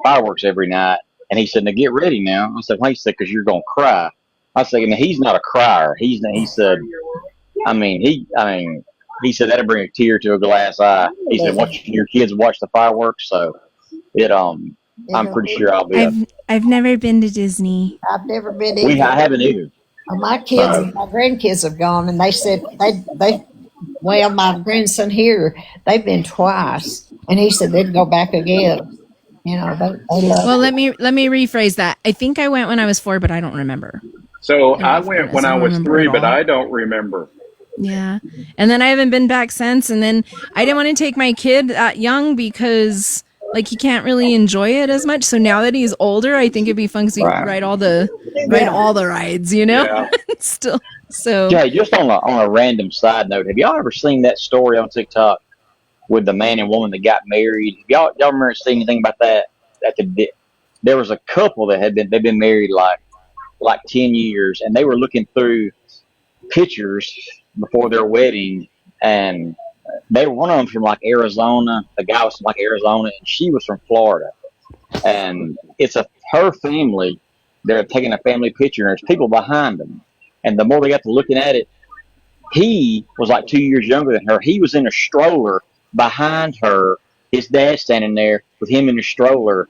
fireworks every night. And he said, "Now get ready now." I said, "Why?" He said, "Because you're gonna cry." I said, "I he's not a crier. He's not." He said, he said that'll bring a tear to a glass eye. He said, "Watching your kids watch the fireworks, so it I'm pretty sure I'll be." I've never been to Disney. I've never been either. I haven't either. My kids and my grandkids have gone, and they said well, my grandson here, they've been twice, and he said they'd go back again. They love Well, it. let me rephrase that. I think I went when I was 4, but I don't remember. So I went when I was 3, but I don't remember. Yeah. And then I haven't been back since. And then I didn't want to take my kid that young because he can't really enjoy it as much. So now that he's older, I think it'd be fun because he can ride all the rides, Yeah. Still. So Jay, just on a random side note, have y'all ever seen that story on TikTok with the man and woman that got married? Y'all remember seeing anything about that? There was a couple that they've been married like 10 years, and they were looking through pictures before their wedding, and they were one of them from Arizona. The guy was from Arizona, and she was from Florida. And it's her family. They're taking a family picture, and there's people behind them. And the more they got to looking at it, he was 2 years younger than her. He was in a stroller behind her. His dad standing there with him in a stroller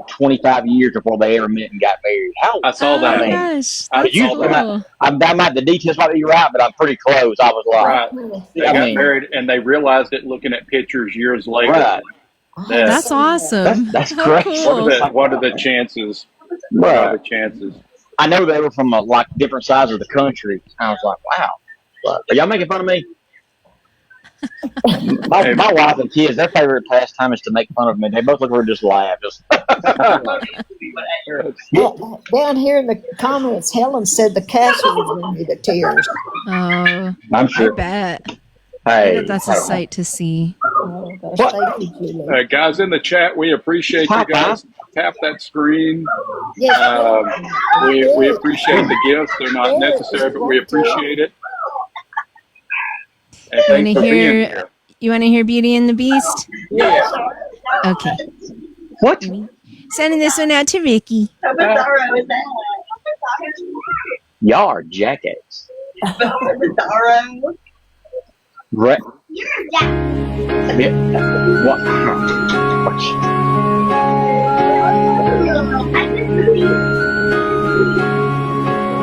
25 years before they ever met and got married. I saw that. Gosh, that's cool. The details might be right, but I'm pretty close. I was right. They got married, and they realized it looking at pictures years later. Right. That's awesome. That's great. Cool. What are the chances? Right. What are the chances? I know they were from different sides of the country. I was like, wow. But are y'all making fun of me? My wife and kids, their favorite pastime is to make fun of me. They both look over and just laugh. Down here in the comments, Helen said the castle would bring me to tears. Oh, I'm sure. I bet. Hey, I bet that's a sight to see. Oh, gosh, thank you, Julie. Guys in the chat, we appreciate you guys. Tap that screen. Yes. We appreciate the gifts. They're not necessary, but we appreciate it. And thanks for being here. You want to hear Beauty and the Beast? Yeah. Okay. What? Sending this one out to Ricky. Y'all are jackets. Right. What?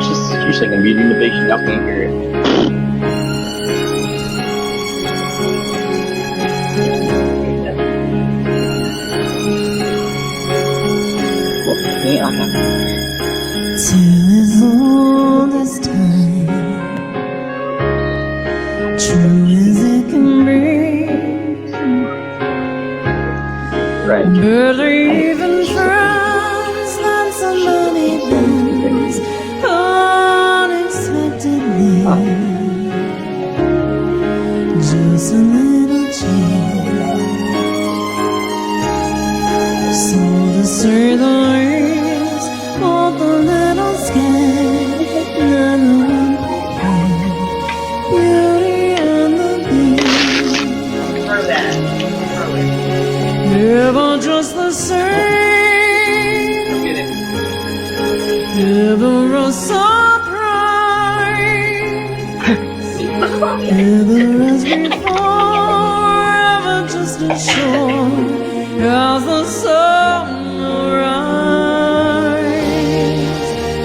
She's singing Beauty and the Beast. Y'all can't hear it. Till as old as time, true as it can be, believing friends that somebody bends unexpectedly, just a little change, so to say the least, of the little sky, Beauty and the Beast. Never just the same, never a surprise, never as before, ever just as sure as the sun will rise.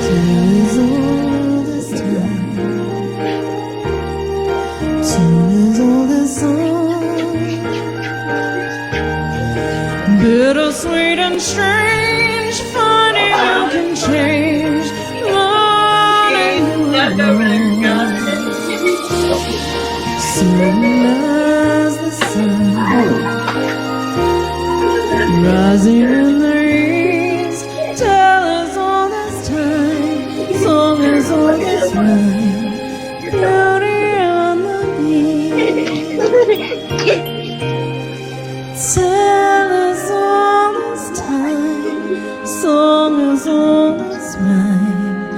Till as old as time, till as old as song, bittersweet and strange, funny how can change, running along. Soon as the sun rising in the east, tell us all this time, song is all this rhyme, Beauty and the Beast. Tell us all this time, song is all this rhyme,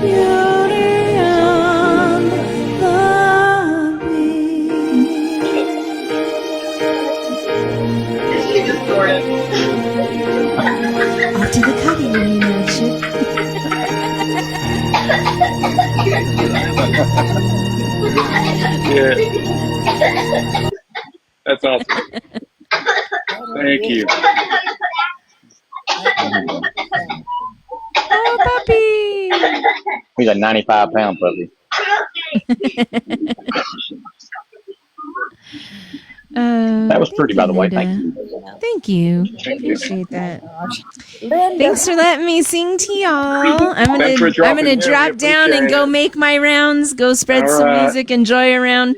Beauty and the Beast. to the cubby when you know it should. Yeah. That's awesome. Thank you. Oh, puppy! He's a 95-pound puppy. That was pretty, by the way. Thank you. Thank you. Appreciate that. Linda. Thanks for letting me sing to y'all. I'm Thanks for gonna dropping in. drop We down and appreciate go it. make my rounds. Go spread All some right. music. Enjoy around.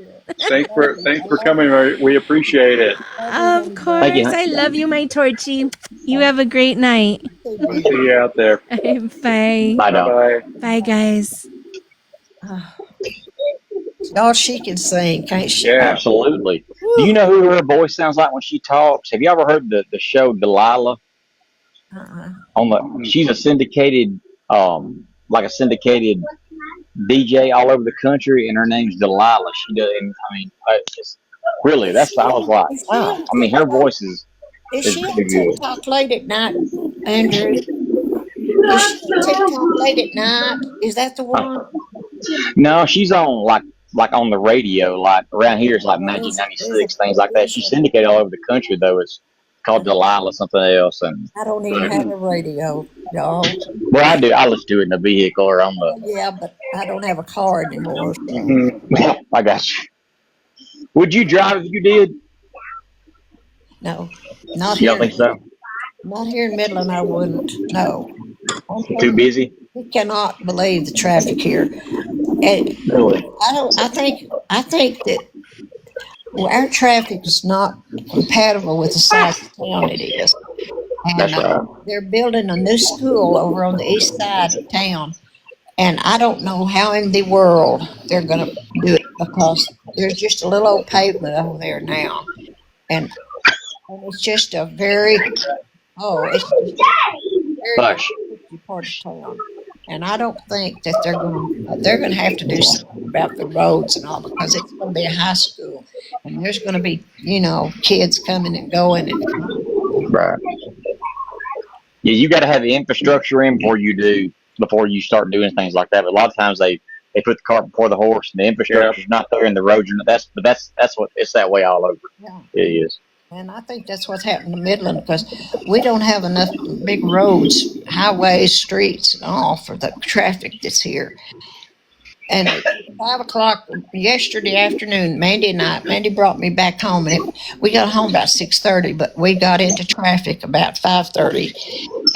Thanks for coming. We appreciate it. Of course, Thank you. I love you, my Torchy. You have a great night. See you out there. Bye. Bye, dog. Bye. Bye, guys. God, she can sing, can't she? Yeah. Absolutely. Do you know who her voice sounds like when she talks? Have you ever heard the show Delilah? She's a syndicated, like a syndicated DJ all over the country, and her name's Delilah. She does. I mean, really, that's what I was like. Wow. I mean, her voice is she pretty on good. TikTok late at night, Andrew? Is she on TikTok late at night? Is that the one? No, she's on like on the radio, like around here it's like Magic 96, things like that. She's syndicated all over the country though. It's called Delilah something else, and I don't even have a radio, y'all. well, I do. I listen to it in the vehicle or on the. Yeah, but I don't have a car anymore. So. Mm-hmm. I got you. Would you drive if you did? No, not You here. don't think so? Not here in Midland. I wouldn't. No. Too busy? You cannot believe the traffic here. And Really? I think that our traffic is not compatible with the size of town it is. And That's right. they're building a new school over on the east side of town. And I don't know how in the world they're going to do it because there's just a little old pavement over there now. And it's just a very Hush. part of town. And I don't think that they're going to have to do something about the roads and all because it's going to be a high school and there's going to be kids coming and going and Right. Yeah, you got to have the infrastructure in before you start doing things like that. But a lot of times they put the cart before the horse, and the infrastructure's not there, and the roads are not. That's what it's that way all over. Yeah. It is. And I think that's what's happened to Midland because we don't have enough big roads, highways, streets, and all for the traffic that's here. And at 5 o'clock yesterday afternoon, Mandy brought me back home, and we got home about 6:30, but we got into traffic about 5:30,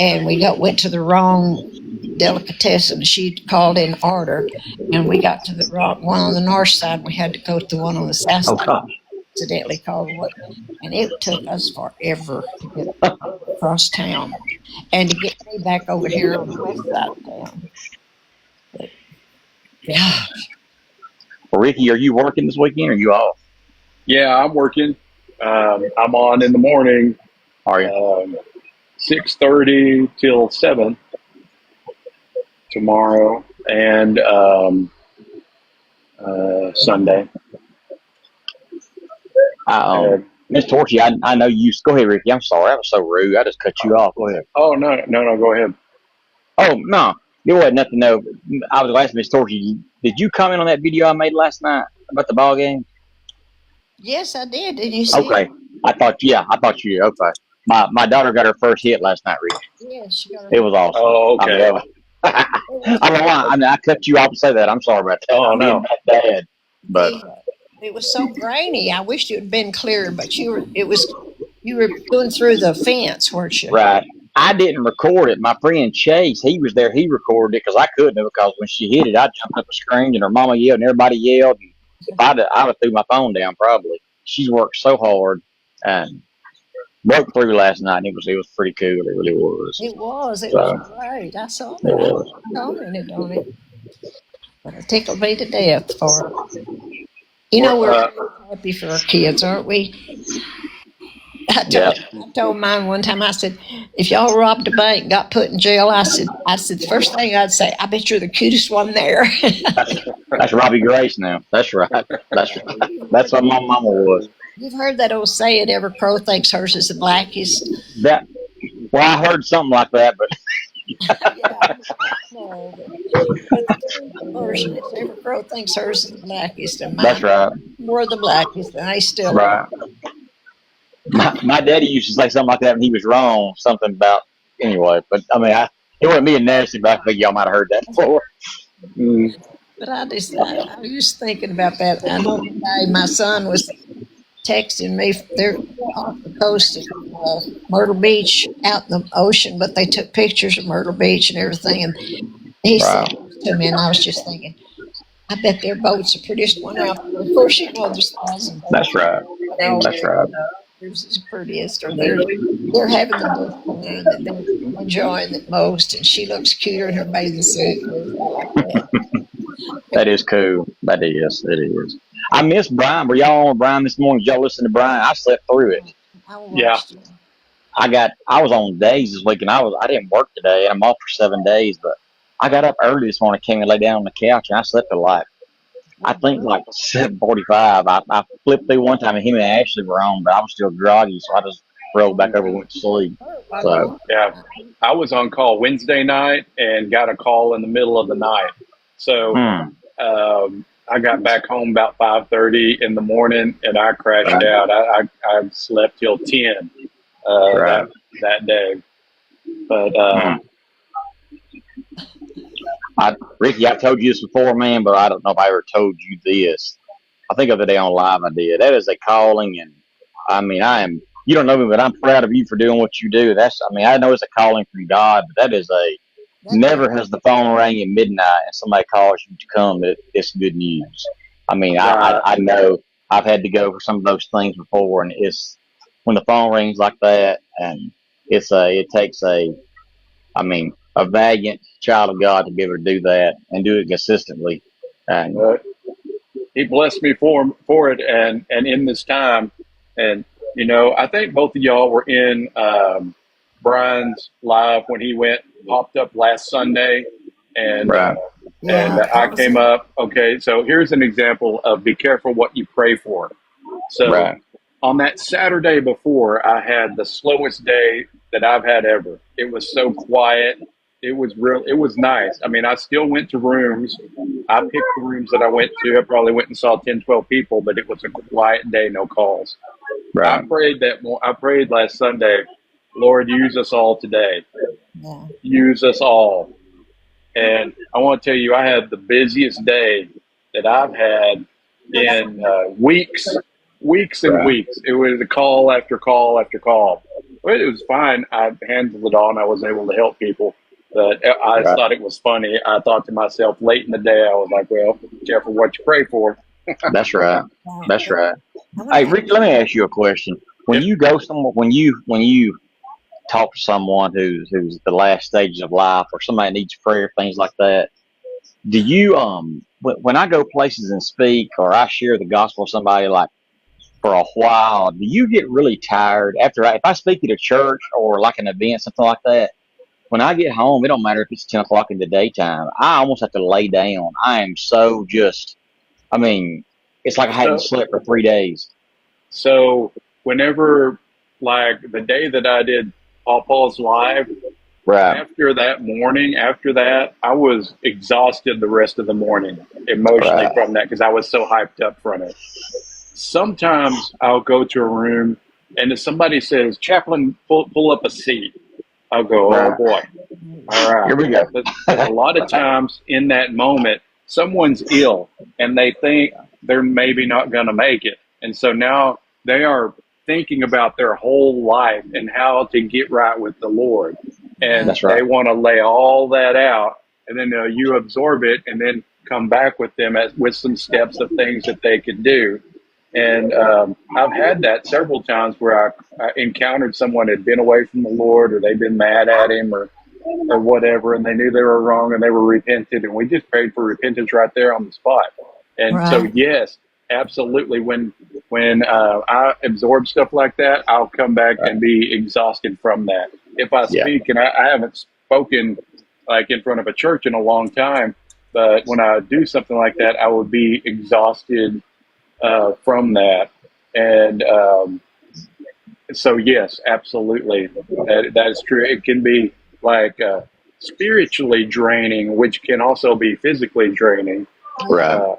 and we went to the wrong delicatessen. She called in order, and we got to the wrong one on the north side. And we had to go to the one on the south side. God. Accidentally called one, and it took us forever to get across town and to get me back over here on the west side of town. But, yeah. Well, Ricky, are you working this weekend or are you off? Yeah, I'm working. I'm on in the morning. Are you? 6:30 till 7 tomorrow and Sunday. Miss Torchy, I know you. Go ahead, Ricky. I'm sorry. I was so rude. I just cut you off. Go ahead. Oh, no, go ahead. Oh, no. You had nothing to know. I was going to ask Miss Torchy, did you comment on that video I made last night about the ball game? Yes, I did. Did you see Okay. it? I thought you. Okay. My daughter got her first hit last night, Ricky. Yes, she got It was awesome. Oh, okay. I don't know why. I mean, I cut you off to say that. I'm sorry about that. Oh, I'm no. being that bad. But It was so grainy. I wished it had been clearer, but you were going through the fence, weren't you? right. I didn't record it. My friend Chase, he was there. He recorded it because I couldn't have, because when she hit it, I jumped up and screamed, and her mama yelled, and everybody yelled. And if I'd have threw my phone down probably. She's worked so hard and broke through last night. And it was pretty cool. It really was. It was. It So, was great. I saw it that. was. I commented on it. But it tickled me to death for it. We're happy for our kids, aren't we? I told mine one time, I said, if y'all robbed a bank and got put in jail, I said, the first thing I'd say, I bet you're the cutest one there. That's Robbie Grace now. That's right. That's what my mama was. You've heard that old saying, every crow thinks hers is the blackest. That Well, I heard something like that, but Yeah, no, but the truth version is every crow thinks hers is the blackest, and that's mine right. were the blackest, and they still are. Right. My daddy used to say something like that when he was wrong. Something about anyway. But I mean, it wasn't being nasty, but I think y'all might have heard that before. Mm. But I was just thinking about that. I know today my son was texting me. They're off the coast of Myrtle Beach, out in the ocean, but they took pictures of Myrtle Beach and everything. And he Wow. sent those to me, and I was just thinking, I bet their boats are prettiest one out there. Of course, there's thousands of That's them. right. But oh, That's right. theirs is prettiest, or they're having the best time that they're enjoying it most. And she looks cuter in her bathing suit and everything like that. That is cool. That is. It is. I miss Brian. Were y'all on Brian this morning? Did y'all listen to Brian? I slept through it. I Yeah. watched you. I was on days this week, and I didn't work today. I'm off for 7 days, but I got up early this morning, came and lay down on the couch, and I slept till I think like 7:45. I flipped through one time, and him and Ashley were on, but I was still groggy, so I just rolled back over and went to sleep. So Yeah. I was on call Wednesday night and got a call in the middle of the night. So I got back home about 5:30 in the morning, and I crashed out. I slept till 10 that day. But Ricky, I told you this before, man, but I don't know if I ever told you this. I think the other day on live I did. That is a calling, and I mean, you don't know me, but I'm proud of you for doing what you do. I know it's a calling from God, but that is never has the phone rang at midnight and somebody calls you to come. It's good news. I mean, I know I've had to go for some of those things before, and it's when the phone rings like that, and it takes a valiant child of God to be able to do that and do it consistently. And he blessed me for it, and in this time, and I think both of y'all were in Brian's live when he popped up last Sunday, and I came up. Okay, so here's an example of be careful what you pray for. So on that Saturday before, I had the slowest day that I've had ever. It was so quiet. It was real. It was nice. I mean, I still went to rooms. I picked the rooms that I went to. I probably went and saw 10, 12 people, but it was a quiet day, no calls. I prayed last Sunday, Lord, use us all today. Yeah. Use us all. And I want to tell you, I had the busiest day that I've had in weeks and weeks. It was a call after call after call. But it was fine. I handled it all, and I was able to help people. But I just thought it was funny. I thought to myself late in the day, I was like, well, be careful what you pray for. That's right. That's right. Hey, Rick, let me ask you a question. When you go somewhere, when you talk to someone who's at the last stages of life, or somebody needs prayer, things like that, do you when I go places and speak, or I share the gospel with somebody like for a while, do you get really tired if I speak at a church or like an event, something like that? When I get home, it don't matter if it's 10 o'clock in the daytime. I almost have to lay down. I am so it's like I hadn't slept for 3 days. So whenever, like the day that I did Paul's live, after that, I was exhausted the rest of the morning emotionally from that, because I was so hyped up from it. Sometimes I'll go to a room, and if somebody says, Chaplain, pull up a seat, I'll go, oh boy. All right. Here we go. A lot of times in that moment, someone's ill and they think they're maybe not going to make it. And so now they are thinking about their whole life and how to get right with the Lord. And they want to lay all that out, and then you absorb it and then come back with them with some steps of things that they could do. And I've had that several times where I encountered someone who had been away from the Lord, or they'd been mad at him or whatever, and they knew they were wrong and they were repented. And we just prayed for repentance right there on the spot. And so, yes, absolutely. When I absorb stuff like that, I'll come back and be exhausted from that. If I speak, and I haven't spoken like in front of a church in a long time, but when I do something like that, I will be exhausted from that. And So yes, absolutely, that is true. It can be like spiritually draining, which can also be physically draining. Right.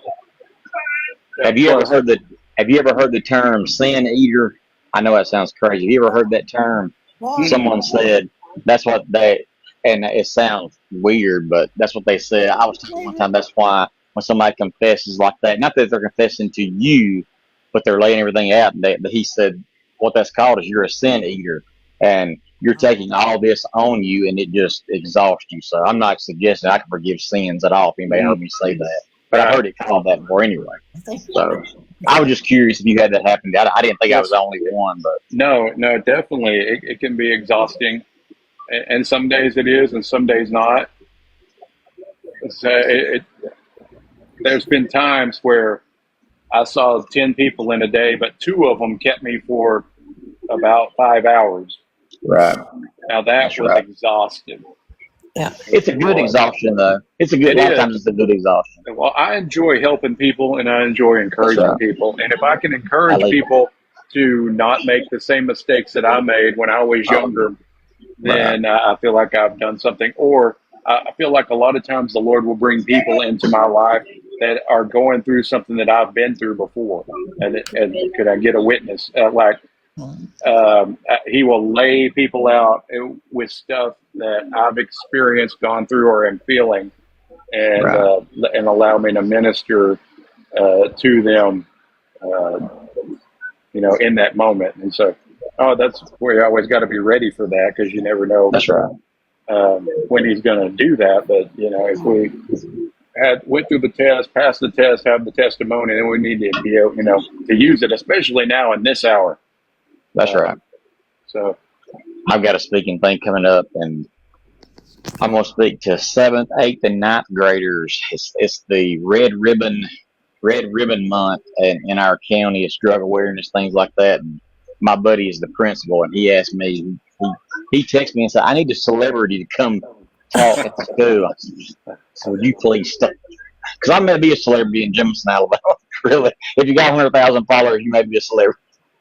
Have you ever Plus, heard the Have you ever heard the term sin eater? I know that sounds crazy. Have you ever heard that term? What? Someone said that's what they, and it sounds weird, but that's what they said. I was told one time that's why when somebody confesses like that, not that they're confessing to you, but they're laying everything out. But he said what that's called is you're a sin eater, and you're taking all this on you, and it just exhausts you. So I'm not suggesting I can forgive sins at all. If anybody heard me say that, but I've heard it called that before anyway. So I was just curious if you had that happen. I didn't think I was the only one, but no, definitely, it can be exhausting, and some days it is, and some days not. So there's been times where I saw 10 people in a day, but 2 of them kept me for about 5 hours. right. Now that was exhausting. Yeah. It's a good exhaustion, though. It's a good. A lot of times, it's a good exhaustion. Well, I enjoy helping people and I enjoy encouraging people. And if I can encourage people to not make the same mistakes that I made when I was younger, then I feel like I've done something. Or I feel like a lot of times the Lord will bring people into my life that are going through something that I've been through before. And could I get a witness? He will lay people out with stuff that I've experienced, gone through, or am feeling, and allow me to minister to them, in that moment. And so, that's where you always got to be ready for that, because you never know. That's right. When he's going to do that. But if we went through the test, passed the test, have the testimony, then we need to be able, to use it, especially now in this hour. That's right. So I've got a speaking thing coming up, and I'm going to speak to 7th, 8th, and 9th graders. It's the Red Ribbon Month, and in our county, it's drug awareness, things like that. And my buddy is the principal, and he asked me, he texted me and said, I need a celebrity to come talk at the school. So would you please stop? Because I'm going to be a celebrity in Jefferson, Alabama. Really, if you got 100,000 followers, you may be a celebrity.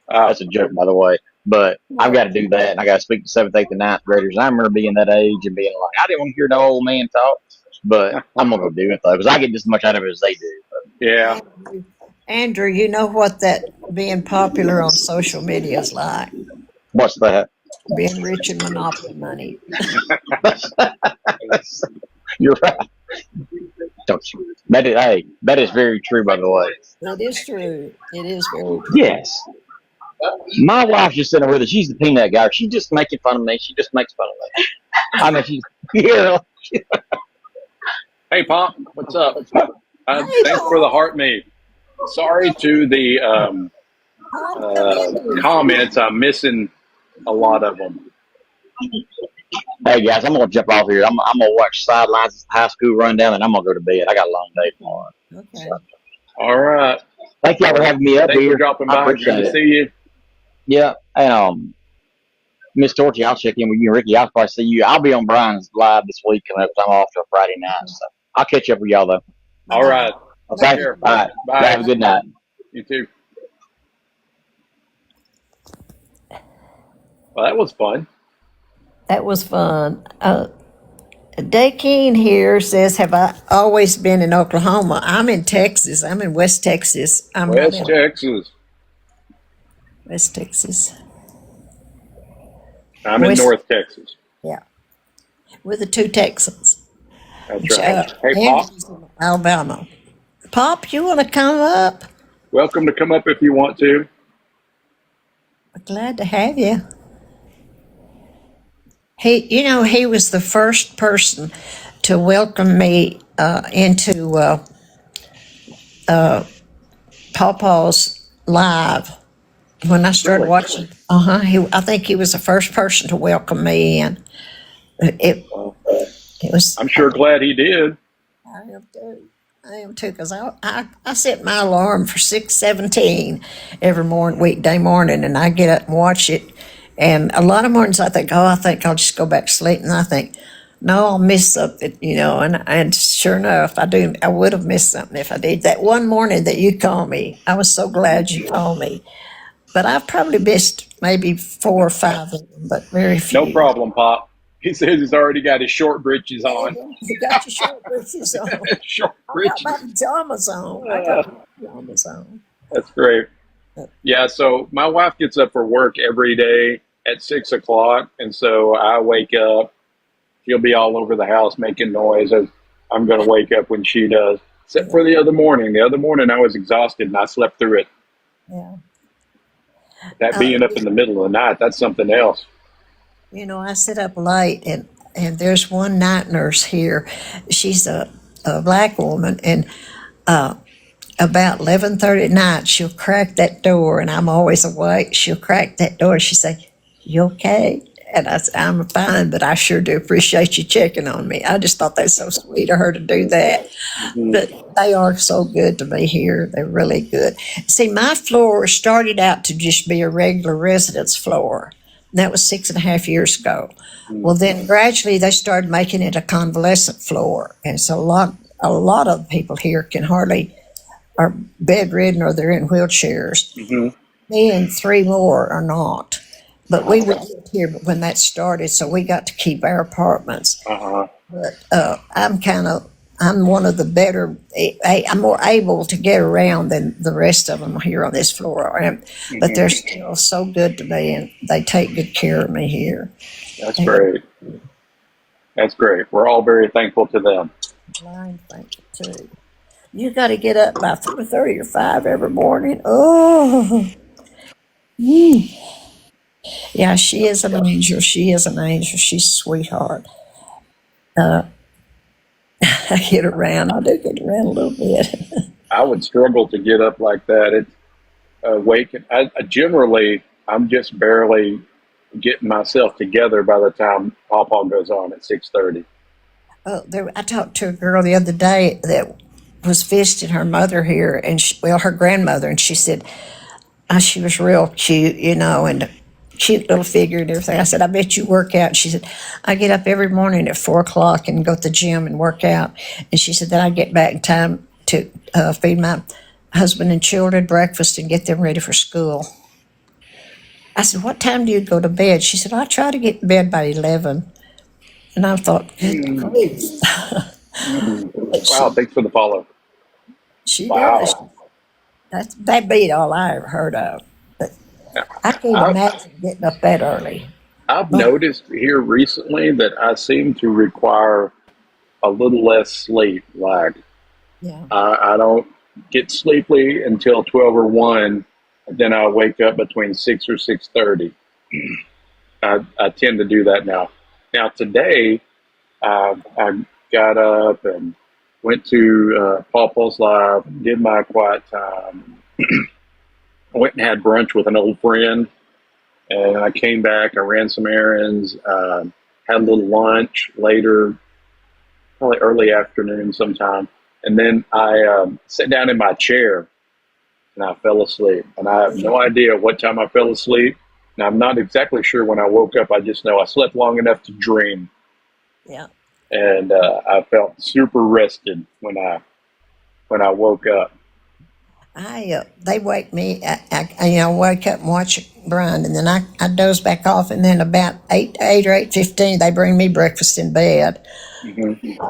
That's a joke, by the way. But I've got to do that, and I got to speak to 7th, 8th, and 9th graders. And I remember being that age and being like, I didn't want to hear no old man talk, but I'm going to go do it, though, because I get just as much out of it as they do. Yeah. Andrew, you know what that being popular on social media is like? What's that? Being rich in monopoly money. You're right. Don't you? That is very true, by the way. That is true. It is very true. Yes. My wife's just sitting over there. She's the peanut guy. She's just making fun of me. She just makes fun of me. I mean, she's here. Hey, Pop, what's up? Thanks for the heart me. Sorry to the comments. I'm missing a lot of them. Hey, guys, I'm going to jump off here. I'm going to watch sidelines high school rundown, and I'm going to go to bed. I got a long day tomorrow. Okay. So. All right. Thank y'all for having me up Thanks here. For dropping by. Good to see you. Yeah. And Miss Torchy, I'll check in with you and Ricky. I'll probably see you. I'll be on Brian's live this week coming up. I'm off till Friday night. So I'll catch up with y'all, though. All right. Okay. All right. Bye. Have a good night. You too. Well, that was fun. That was fun. Dakeen here says, have I always been in Oklahoma? I'm in Texas. I'm in West Texas. West Texas. West Texas. I'm in North Texas. Yeah. We're the 2 Texans. That's right. Hey, Pop. Alabama. Pop, you want to come up? Welcome to come up if you want to. Glad to have you. He was the first person to welcome me into Pawpaw's live when I started watching. I think he was the first person to welcome me in. It was. I'm sure glad he did. I am too, because I set my alarm for 6:17 every weekday morning, and I get up and watch it. And a lot of mornings I think I'll just go back to sleep, and I think, no, I'll miss something, and sure enough, I would have missed something if I did. That one morning that you called me, I was so glad you called me. But I've probably missed maybe 4 or 5 of them, but very few. No problem, Pop. He says he's already got his short breeches on. You got your short breeches on. Short I got my breeches. pajamas on. I got my pajamas on. That's great. Yeah, so my wife gets up for work every day at 6 o'clock, and so I wake up. She'll be all over the house making noise. I'm going to wake up when she does. Except for the other morning. The other morning I was exhausted and I slept through it. Yeah. That being up in the middle of the night, that's something else. You know, I sit up late, and there's one night nurse here. She's a black woman, and about 11:30 at night, she'll crack that door, and I'm always awake. She'll crack that door, and she'll say, "You okay?" And I say, "I'm fine, but I sure do appreciate you checking on me." I just thought that's so sweet of her to do that. But they are so good to me here. They're really good. See, my floor started out to just be a regular residence floor. That was 6.5 years ago. Well, then gradually they started making it a convalescent floor. And so a lot of people here are bedridden or they're in wheelchairs. Me and 3 more are not. But we were here when that started, so we got to keep our apartments. But I'm one of the better, I'm more able to get around than the rest of them here on this floor. But they're still so good to me, and they take good care of me here. That's great. That's great. We're all very thankful to them. I'm thankful too. You got to get up by 4:30 or 5 every morning. Oh. Yeah, she is an angel. She is an angel. She's a sweetheart. I get around. I do get around a little bit. I would struggle to get up like that. It's waking. I generally, I'm just barely getting myself together by the time Pawpaw goes on at 6:30. I talked to a girl the other day that was visiting her mother here, and her grandmother, and she said she was real cute, and cute little figure and everything. I said, "I bet you work out." And she said, "I get up every morning at 4 o'clock and go to the gym and work out." And she said, "Then I get back in time to feed my husband and children breakfast and get them ready for school." I said, "What time do you go to bed?" She said, "I try to get in bed by 11. And I thought, good grief. Wow, thanks for the follow. She Wow. does. That beat all I ever heard of. But I can't imagine getting up that early. I've noticed here recently that I seem to require a little less sleep. Like, I don't get sleepy until 12 or 1, and then I wake up between 6 or 6:30. I tend to do that now. Now today, I got up and went to Pawpaw's Live, did my quiet time. I went and had brunch with an old friend, and I came back. I ran some errands, had a little lunch later, probably early afternoon sometime, and then I sat down in my chair and I fell asleep. And I have no idea what time I fell asleep. And I'm not exactly sure when I woke up. I just know I slept long enough to dream. Yeah. And I felt super rested when I woke up. They wake me. I wake up and watch Brian, and then I doze back off, and then about 8 or 8:15, they bring me breakfast in bed. I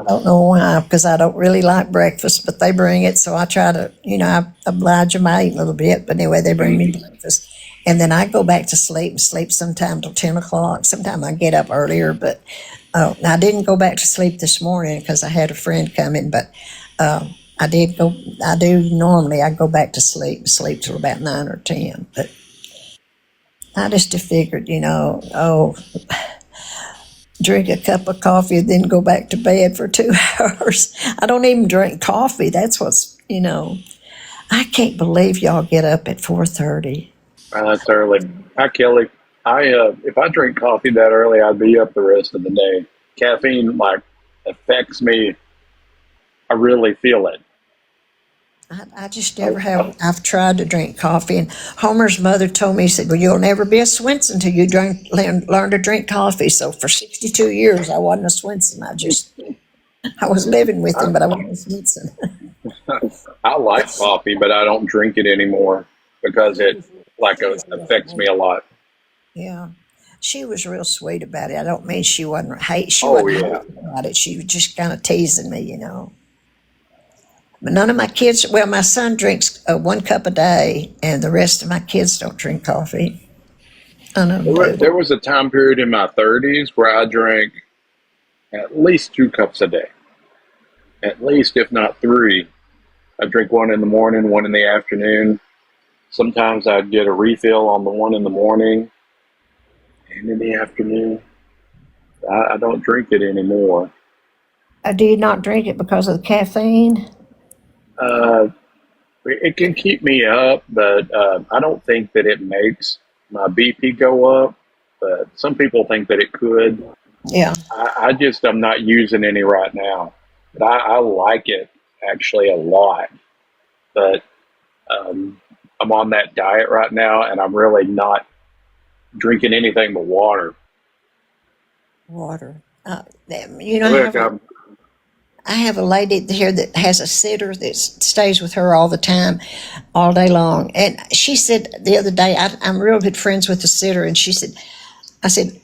don't know why, because I don't really like breakfast, but they bring it, so I try to, I oblige them. I eat a little bit, but anyway, they bring me breakfast. And then I go back to sleep and sleep sometime till 10 o'clock. Sometimes I get up earlier, but I didn't go back to sleep this morning because I had a friend coming, but I do normally. I go back to sleep till about 9 or 10. But I just figured, drink a cup of coffee and then go back to bed for 2 hours. I don't even drink coffee. That's what's, I can't believe y'all get up at 4:30. That's early. Hi, Kelly. If I drink coffee that early, I'd be up the rest of the day. Caffeine affects me. I really feel it. I just never have. I've tried to drink coffee, and Homer's mother told me, she said, "Well, you'll never be a Swenson till you learn to drink coffee." So for 62 years, I wasn't a Swenson. I was living with him, but I wasn't a Swenson. I like coffee, but I don't drink it anymore because it affects me a lot. Yeah. She was real sweet about it. I don't mean she wasn't she Oh wasn't yeah. hateful about it. She was just kind of teasing me, you know. But none of my kids, well, my son drinks 1 cup a day, and the rest of my kids don't drink coffee. None of them do. There was a time period in my 30s where I drank at least 2 cups a day, at least, if not three. I drink one in the morning, one in the afternoon. Sometimes I'd get a refill on the one in the morning and in the afternoon. I don't drink it anymore. Do you not drink it because of the caffeine? Uh, it can keep me up, but I don't think that it makes my BP go up. But some people think that it could. Yeah. I'm not using any right now. But I like it actually a lot. But I'm on that diet right now, and I'm really not drinking anything but water. Water. You know, Look, I have a lady here that has a sitter that stays with her all the time, all day long. And she said the other day, I'm real good friends with the sitter, and she said, I said,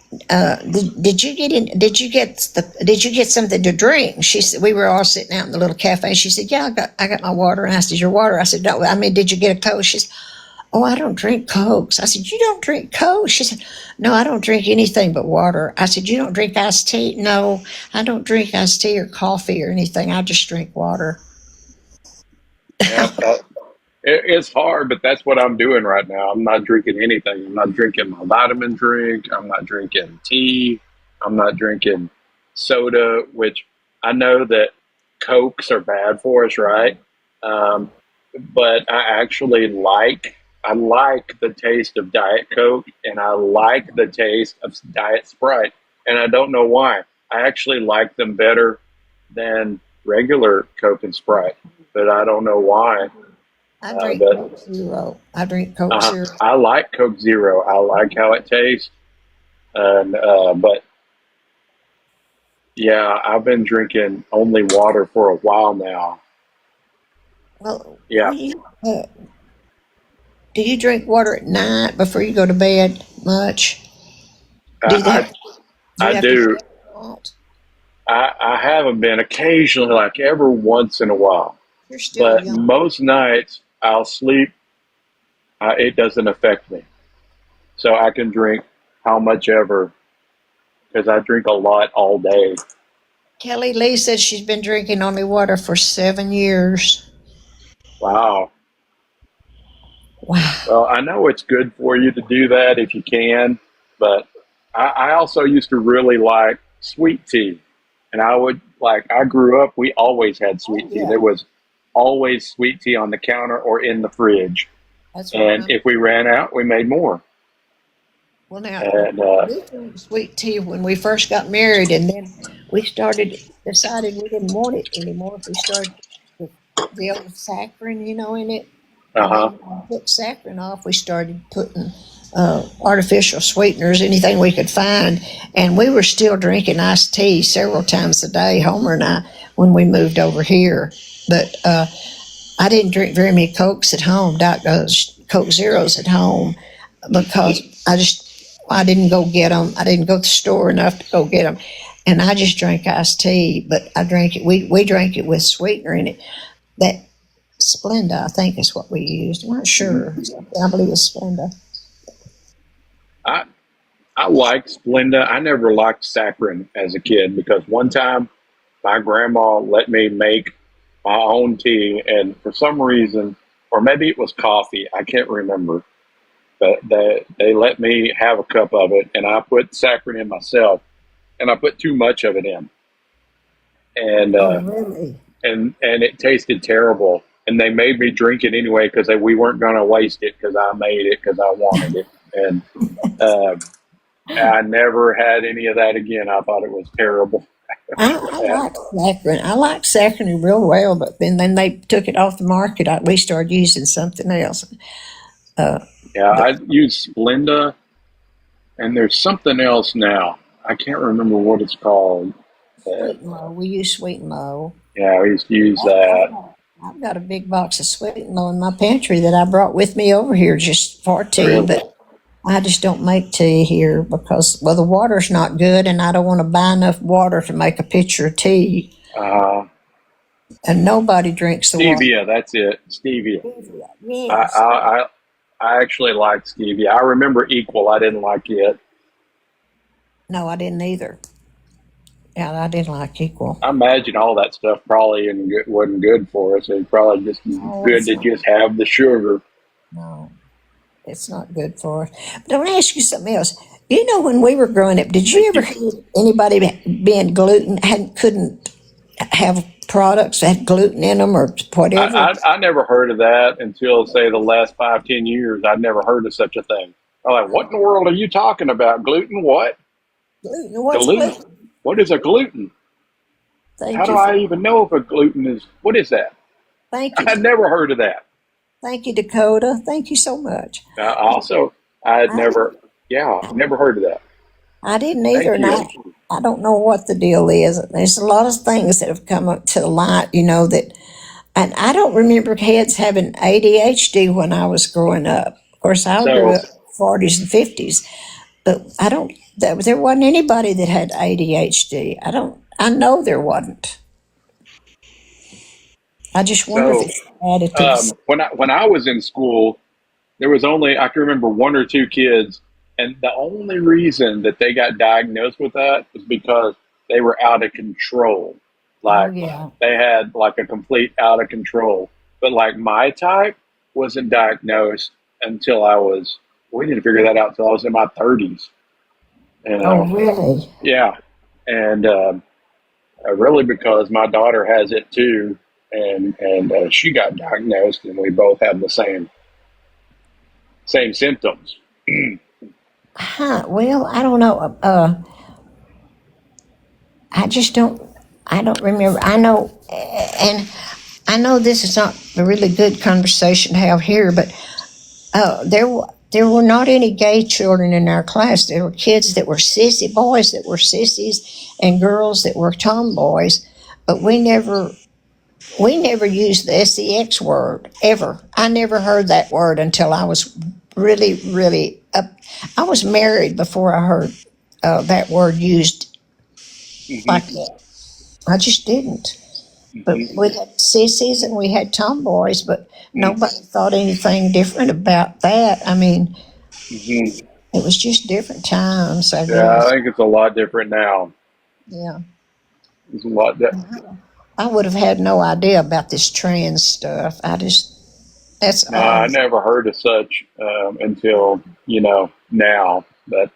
did you get in? Did you get something to drink? She said, we were all sitting out in the little cafe. She said, yeah, I got my water. And I said, your water? I said, no. I mean, did you get a Coke? She said, oh, I don't drink Cokes. I said, you don't drink Coke? She said, no, I don't drink anything but water. I said, you don't drink iced tea? No, I don't drink iced tea or coffee or anything. I just drink water. yeah, it's hard, but that's what I'm doing right now. I'm not drinking anything. I'm not drinking my vitamin drink. I'm not drinking tea. I'm not drinking soda, which I know that Cokes are bad for us, right? Um, but I like the taste of Diet Coke, and I like the taste of Diet Sprite, and I don't know why. I actually like them better than regular Coke and Sprite, but I don't know why. I drink But Coke Zero. I drink Coke Zero. I like Coke Zero. I like how it tastes, and but yeah, I've been drinking only water for a while now. Well, Yeah, do you drink water at night before you go to bed much? Do you I have, do you I have to do. drink a lot? I haven't been occasionally, like every once in a while, You're still but young. most nights I'll sleep. It doesn't affect me, so I can drink how much ever because I drink a lot all day. Kelly Lee said she's been drinking only water for 7 years. Wow. Wow. Well, I know it's good for you to do that if you can, but I also used to really like sweet tea. And I grew up, we always had Oh, sweet tea. yeah. There was always sweet tea on the counter or in the fridge. That's what And if we ran out, we made more. well, now, And we drank sweet tea when we first got married, and then we decided we didn't want it anymore. We started with the old saccharin, in it. And then uh-huh. when we took saccharin off, we started putting artificial sweeteners, anything we could find. And we were still drinking iced tea several times a day, Homer and I, when we moved over here. But I didn't drink very many Cokes at home, Coke Zeros at home, because I didn't go get them. I didn't go to the store enough to go get them. And I just drank iced tea, but I drank it. We drank it with sweetener in it. That Splenda, I think, is what we used. I'm not sure. I believe it's Splenda. I I like Splenda. I never liked saccharin as a kid because one time my grandma let me make my own tea, and for some reason, or maybe it was coffee, I can't remember, but they let me have a cup of it, and I put saccharin in myself, and I put too much of it in, and Oh, really? and it tasted terrible. And they made me drink it anyway because we weren't going to waste it because I made it because I wanted it, and I never had any of that again. I thought it was terrible. I Yeah, like saccharin. I like saccharin real well, but then they took it off the market. We started using something else. Uh, yeah, but I use Splenda, and there's something else now. I can't remember what it's called. But, Sweet and Low, we use Sweet and Low. yeah, I used to use that. I've got a big box of Sweet and Low in my pantry that I brought with me over here just for tea. Really? But I just don't make tea here because, well, the water's not good, and I don't want to buy enough water to make a pitcher of tea. Uh, And nobody drinks the water. Stevia, that's it. Stevia. I, Yes. I, I, I actually like stevia. I remember Equal. I didn't like it. No, I didn't either. Yeah, I didn't like Equal. I imagine all that stuff probably wasn't good for us. It's probably just No, good it's to not. just have the sugar. No, it's not good for us. But I want to ask you something else. You know, when we were growing up, did you Thank ever you. hear anybody being gluten couldn't have products that had gluten in them or whatever? I never heard of that until, say, the last 5, 10 years. I'd never heard of such a thing. I'm like, what in the world are you talking about? Gluten? What? Gluten. What's Gluten? gluten? What is a gluten? How Thank do you. I even know if a gluten is? What is that? Thank you. I'd never heard of that. Thank you, Dakota. Thank you so much. Also, I had I, never heard of that. I didn't either, Thank and you. I don't know what the deal is. There's a lot of things that have come up to the light, that, and I don't remember kids having ADHD when I was growing up. Of course, I grew So, up 40s and 50s, but I don't. There wasn't anybody that had ADHD. I don't. I know there wasn't. I just wonder if so it's added to the. when I was in school, there was only I can remember one or two kids, and the only reason that they got diagnosed with that was because they were out of control. Oh Like yeah. they had like a complete out of control. But like my type wasn't diagnosed until I was. We didn't figure that out until I was in my 30s. You Oh know, really? yeah, and really because my daughter has it too, and she got diagnosed, and we both have the same symptoms. Huh. Well, I don't know. I just don't. I don't remember. I know, and I know this is not a really good conversation to have here, but there were not any gay children in our class. There were kids that were sissy boys that were sissies and girls that were tomboys, but we never used the sex word ever. I never heard that word until I was really really up. I was married before I heard that word used like Hmm. that. I just didn't. But Hmm. we had sissies and we had tomboys, but Hmm. nobody thought anything different about that. I mean, Hmm. it was just different times, I Yeah, I guess. think it's a lot different now. Yeah. It's a lot. I would have had no idea about this trans stuff. That's No, I odd. never heard of such until now. But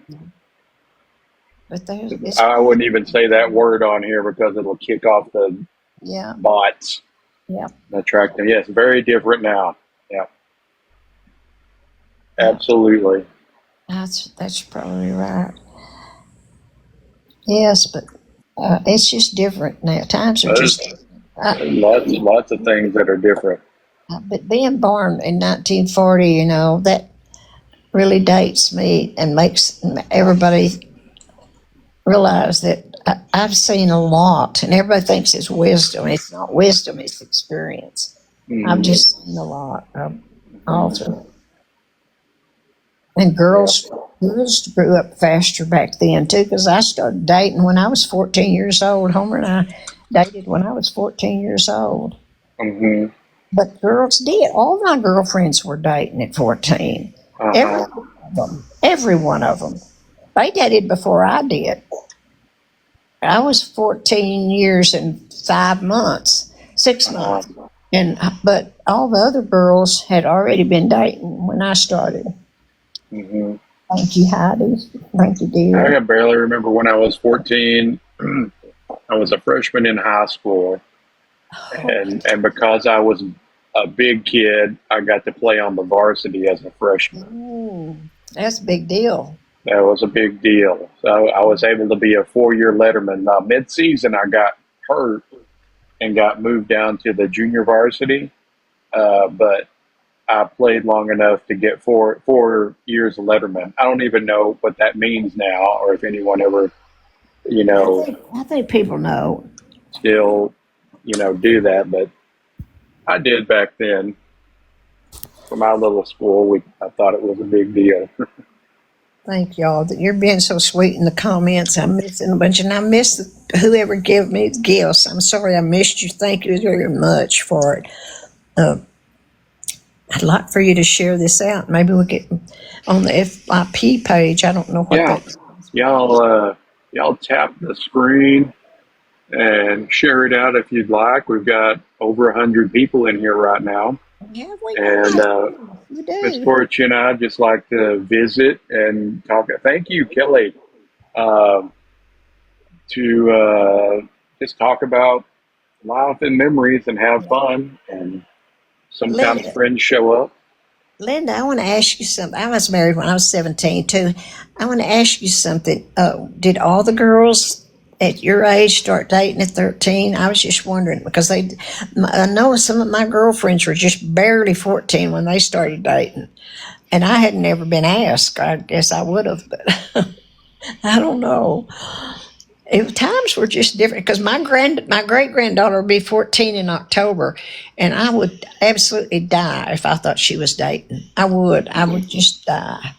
But there's, it's, I wouldn't even say that word on here because it'll kick off the yeah, bots. yeah, Attractive. Yes, very different now. Yeah, yeah. absolutely. That's probably right. Yes, but it's just different now. Times are There's, just. Uh, there's lots of things that are different. but being born in 1940, that really dates me and makes everybody realize that I've seen a lot, and everybody thinks it's wisdom. It's not wisdom; it's experience. I've Hmm. just seen a lot of all Hmm. through. And Yeah. girls grew up faster back then too, because I started dating when I was 14 years old. Homer and I dated when I was 14 years old. Hmm. But girls did. All my girlfriends were dating at 14. Every Uh-huh. one of them. Every one of them. They dated before I did. I was 14 years and 5 months, six Uh-huh. months. But all the other girls had already been dating when I started. Hmm. Thank you, Heidi. Thank you, I dear. can barely remember when I was 14. I was a freshman in high school, Oh, and because I was a big kid, I got to play on the varsity as a freshman. ooh, that's a big deal. That was a big deal. So I was able to be a 4-year letterman. Now, mid-season, I got hurt and got moved down to the junior varsity, but I played long enough to get four years of letterman. I don't even know what that means now, or if anyone ever, you I know, think I think people know. still, do that. But I did back then. For my little school, I thought it was a big deal. Thank y'all. You're being so sweet in the comments. I'm missing a bunch, and I miss whoever gave me the gifts. I'm sorry I missed you. Thank you very much for it. I'd like for you to share this out. Maybe we'll get on the FYP page. I don't know what Yeah, that. y'all tap the screen and share it out if you'd like. We've got over 100 people in here right now, Yeah, we and we Miss do. Torchy and I just like to visit and talk. Thank you, Kelly, to just talk about life and memories and have fun. And sometimes Linda, friends show up. Linda, I want to ask you something. I was married when I was 17 too. I want to ask you something. Did all the girls at your age start dating at 13? I was just wondering because I know some of my girlfriends were just barely 14 when they started dating, and I had never been asked. I guess I would have, but I don't know. Times were just different because my great granddaughter would be 14 in October, and I would absolutely die if I thought she was dating. I would just die.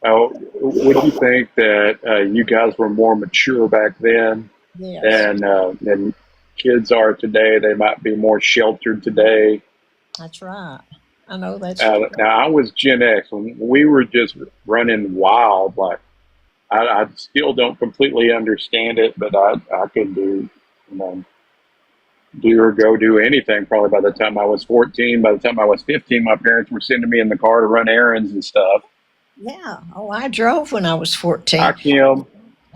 Would you think that you guys were more mature back then Yes, than kids are today? They might be more sheltered today. that's right. I know that's true. Now, I was Gen X when we were just running wild. Like I still don't completely understand it, but I could you know, do or go do anything. Probably by the time I was 14, by the time I was 15, my parents were sending me in the car to run errands and stuff. Yeah. Oh, I drove when I was Hi, 14. Kim.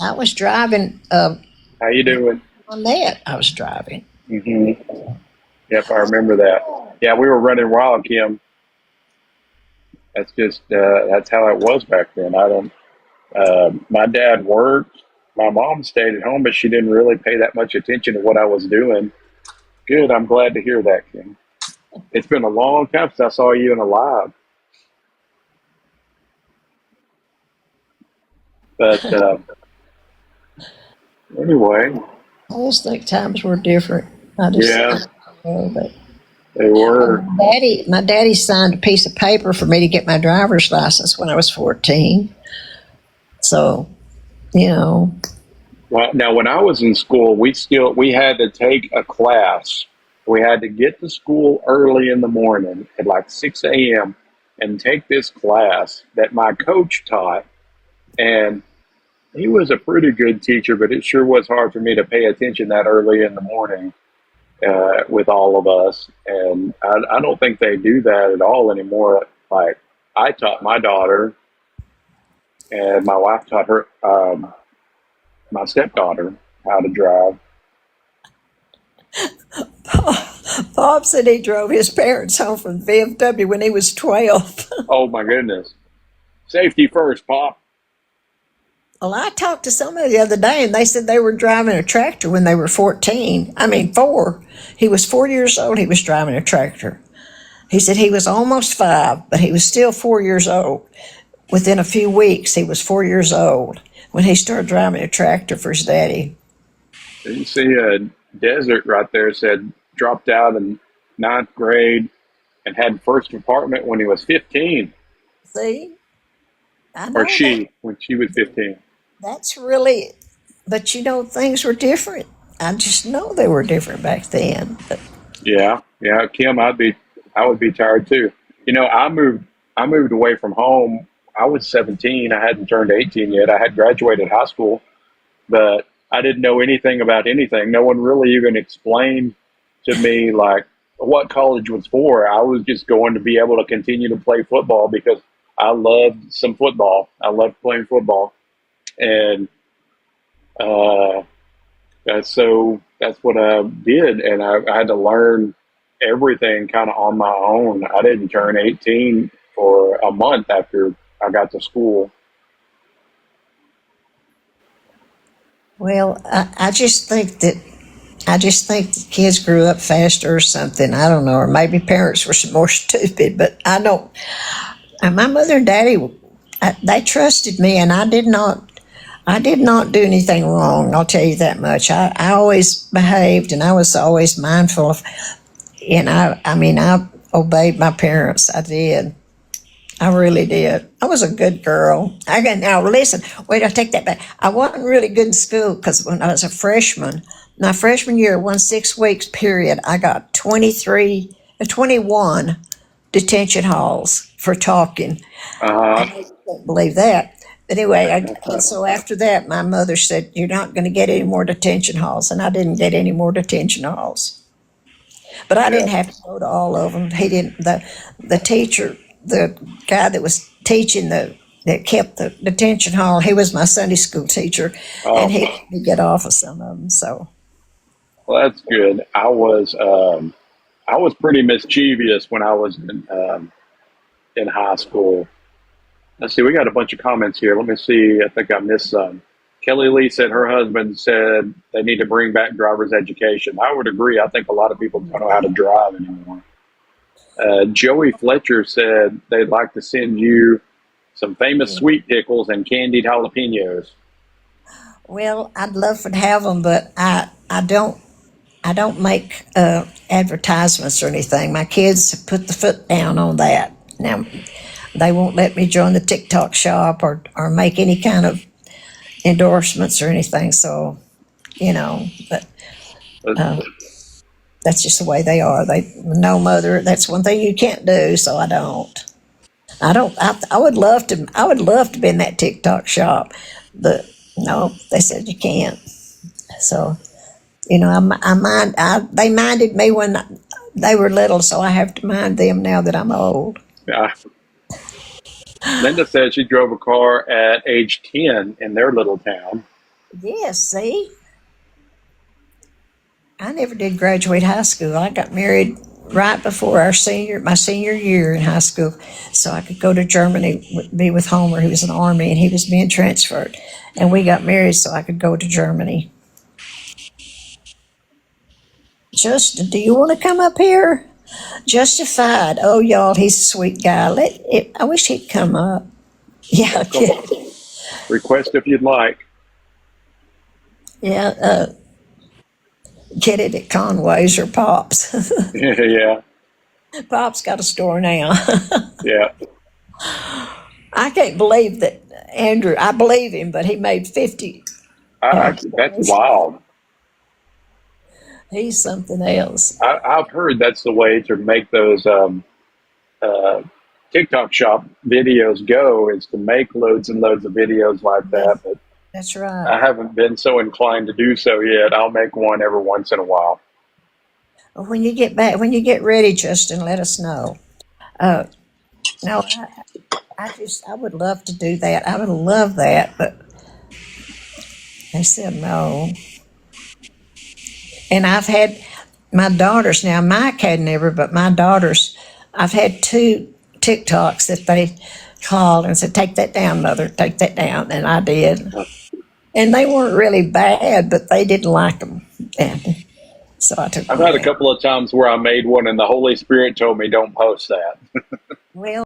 I was driving How you doing? on that. I was driving. hmm Yep, I remember that. Yeah, we were running wild, Kim. That's just that's how it was back then. I don't. My dad worked. My mom stayed at home, but she didn't really pay that much attention to what I was doing. Good. I'm glad to hear that, Kim. It's been a long time since I saw you in a live. But anyway, I just think times were different. I just yeah, but they were. my daddy signed a piece of paper for me to get my driver's license when I was 14. So, you know, Well, now when I was in school, we had to take a class. We had to get to school early in the morning at like 6 a.m. and take this class that my coach taught. And he was a pretty good teacher, but it sure was hard for me to pay attention that early in the morning with all of us. And I don't think they do that at all anymore. Like I taught my daughter, and my wife taught her, my stepdaughter, how to drive. Bob said he drove his parents home from VFW when he was 12. Oh my goodness. Safety first, Pop. Well, I talked to somebody the other day and they said they were driving a tractor when they were 14. I mean, 4. He was 4 years old. He was driving a tractor. He said he was almost 5, but he was still 4 years old. Within a few weeks, he was 4 years old when he started driving a tractor for his daddy. You see a desert right there said dropped out in ninth grade and had first apartment when he was 15, See? I or know that. she, when she was 15. That's really, but you know, things were different. I just know they were different back then. But Yeah, yeah, Kim, I would be tired too. You know, I moved away from home. I was 17. I hadn't turned 18 yet. I had graduated high school, but I didn't know anything about anything. No one really even explained to me like what college was for. I was just going to be able to continue to play football because I loved some football. I loved playing football, and uh, that's what I did. And I had to learn everything kind of on my own. I didn't turn 18 for a month after I got to school. well, I just think the kids grew up faster or something. I don't know, or maybe parents were more stupid. But I don't. And my mother and daddy, they trusted me, and I did not. I did not do anything wrong. I'll tell you that much. I always behaved, and I was always mindful of. And I mean, I obeyed my parents. I did. I really did. I was a good girl. I got now listen. Wait, I take that back. I wasn't really good in school because when I was a freshman, my freshman year, 6 weeks period, I got 21 detention halls for talking. I Uh-huh. can't believe that. But anyway, and so after that, my mother said, "You're not going to get any more detention halls," and I didn't get any more detention halls. But I Yeah. didn't have to go to all of them. He didn't. The teacher, the guy that was teaching that kept the detention hall, he was my Sunday school teacher, and Oh, he let me get off of some of them. So well, that's good. I was pretty mischievous when I was in high school. Let's see, we got a bunch of comments here. Let me see. I think I missed some. Kelly Lee said her husband said they need to bring back driver's education. I would agree. I think a lot of people don't know how to drive anymore. Joey Fletcher said they'd like to send you some famous yeah. sweet pickles and candied jalapenos. Well, I'd love to have them, but I don't make advertisements or anything. My kids have put the foot down on that. Now they won't let me join the TikTok shop or make any kind of endorsements or anything. So but But, that's just the way they are. They no mother. That's one thing you can't do. So I don't. I don't. I would love to. I would love to be in that TikTok shop, but no, they said you can't. So they minded me when they were little, so I have to mind them now that I'm old. yeah. Linda said she drove a car at age 10 in their little town. Yes, see, I never did graduate high school. I got married right before my senior year in high school, so I could go to Germany, be with Homer, who was in the army, and he was being transferred, and we got married so I could go to Germany. Justin, do you want to come up here? Justified. Oh, y'all, he's a sweet guy. I wish he'd come up. Yeah, Come on. Request if you'd like. yeah. Get it at Conway's or Pop's. Yeah. Pop's got a store now. Yeah. I can't believe that Andrew. I believe him, but he made 50. That's wild. He's something else. I've heard that's the way to make those TikTok shop videos go, is to make loads and loads of videos like that. But That's right. I haven't been so inclined to do so yet. I'll make one every once in a while. When you get back, when you get ready, Justin, let us know. Uh, no, I would love to do that. I would love that, but they said no. And I've had my daughters now. Mike had never, but my daughters. I've had 2 TikToks that they called and said, "Take that down, mother. Take that down," and I did. And they weren't really bad, but they didn't like them, and so I took I've them had a down. couple of times where I made one and the Holy Spirit told me don't post that. Well.